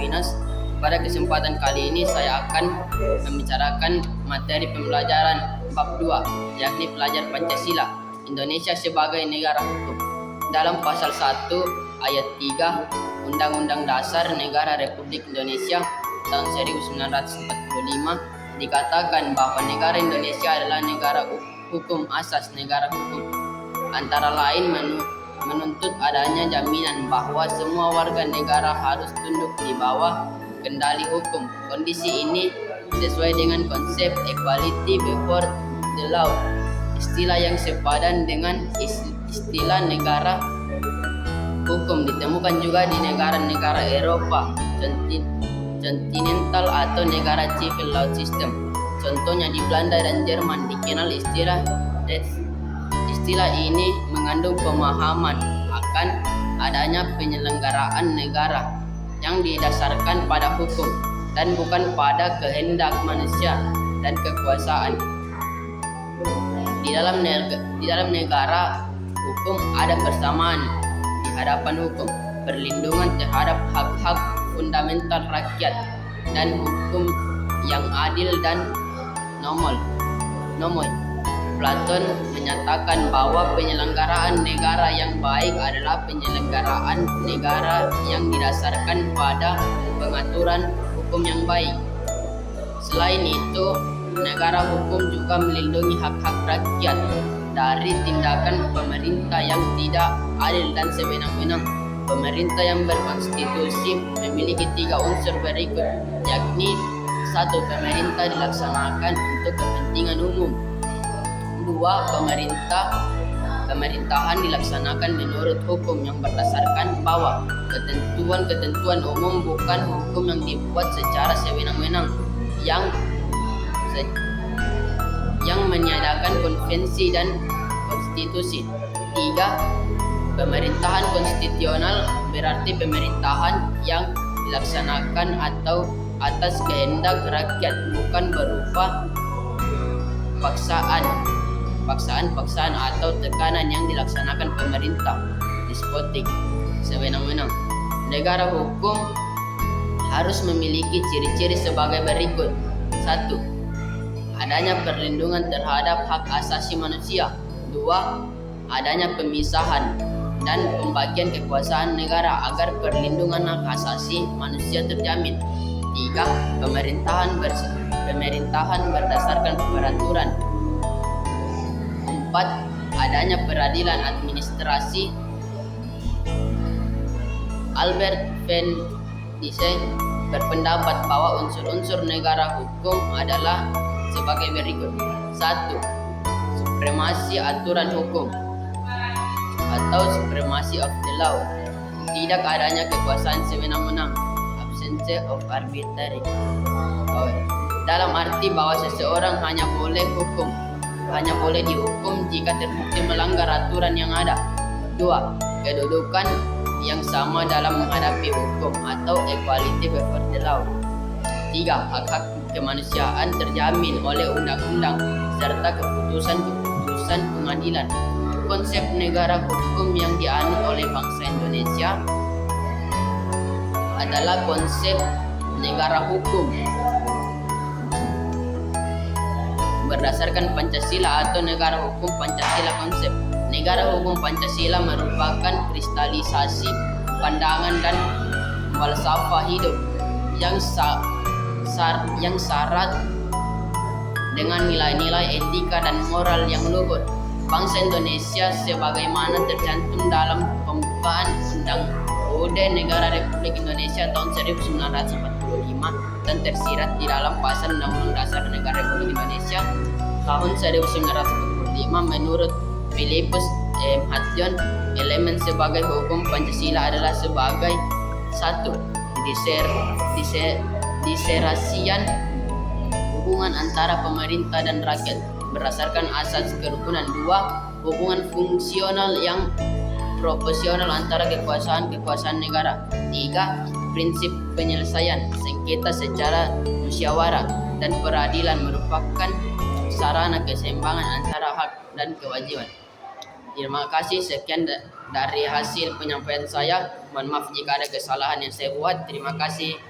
Filipinus. Pada kesempatan kali ini saya akan membicarakan materi pembelajaran bab 2, yakni pelajar Pancasila, Indonesia sebagai negara hukum. Dalam pasal 1 ayat 3 Undang-Undang Dasar Negara Republik Indonesia tahun 1945 dikatakan bahwa negara Indonesia adalah negara hukum, asas negara hukum. Antara lain menuntut adanya jaminan bahwa semua warga negara harus tunduk di bawah kendali hukum. Kondisi ini sesuai dengan konsep equality before the law, istilah yang sepadan dengan istilah negara hukum ditemukan juga di negara-negara Eropa kontinental atau negara civil law system. Contohnya di Belanda dan Jerman dikenal istilah ini mengandung pemahaman akan adanya penyelenggaraan negara yang didasarkan pada hukum dan bukan pada kehendak manusia dan kekuasaan. Di dalam negara hukum ada persamaan di hadapan hukum, perlindungan terhadap hak-hak fundamental rakyat, dan hukum yang adil dan normal. Platon menyatakan bahwa penyelenggaraan negara yang baik adalah penyelenggaraan negara yang didasarkan pada pengaturan hukum yang baik. Selain itu, negara hukum juga melindungi hak-hak rakyat dari tindakan pemerintah yang tidak adil dan sewenang-wenang. Pemerintah yang berkonstitusi memiliki 3 unsur berikut, yakni 1. Pemerintah dilaksanakan untuk kepentingan umum. 2. Pemerintahan dilaksanakan menurut hukum yang berdasarkan bahwa ketentuan-ketentuan umum bukan hukum yang dibuat secara sewenang-wenang yang meniadakan konvensi dan konstitusi. 3. Pemerintahan konstitusional berarti pemerintahan yang dilaksanakan atau atas kehendak rakyat, bukan berupa paksaan atau tekanan yang dilaksanakan pemerintah, despotik, sewenang-wenang. Negara hukum harus memiliki ciri-ciri sebagai berikut. 1. Adanya perlindungan terhadap hak asasi manusia. 2. Adanya pemisahan dan pembagian kekuasaan negara agar perlindungan hak asasi manusia terjamin. 3. Pemerintahan berdasarkan peraturan. 4. Adanya peradilan administrasi. Albert Van Dijk berpendapat bahwa unsur-unsur negara hukum adalah sebagai berikut. 1. Supremasi aturan hukum atau supremacy of the law. Tidak adanya kekuasaan sewenang-wenang, absence of arbitrary power. Dalam arti bahwa seseorang hanya boleh dihukum jika terbukti melanggar aturan yang ada. 2. Kedudukan yang sama dalam menghadapi hukum atau equality before the law. 3. Hak-hak kemanusiaan terjamin oleh undang-undang serta keputusan pengadilan. Konsep negara hukum yang dianut oleh bangsa Indonesia adalah konsep negara hukum berdasarkan Pancasila atau negara hukum Pancasila. Konsep negara hukum Pancasila merupakan kristalisasi pandangan dan falsafah hidup yang syarat dengan nilai-nilai etika dan moral yang luhur. Bangsa Indonesia sebagaimana tercantum dalam pembukaan Undang-Undang Negara Republik Indonesia tahun 1945 dan tersirat di dalam pasal Undang-Undang Dasar Negara Republik Indonesia tahun 1945. Menurut Philippus M. Hattion, elemen sebagai hukum Pancasila adalah sebagai 1. Diserasian hubungan antara pemerintah dan rakyat berdasarkan asas kerukunan. 2. Hubungan fungsional yang proporsional antara kekuasaan negara. 3. Prinsip penyelesaian sengketa secara musyawarah dan peradilan merupakan sarana keseimbangan antara hak dan kewajiban. Terima kasih, sekian dari hasil penyampaian saya. Mohon maaf jika ada kesalahan yang saya buat. Terima kasih.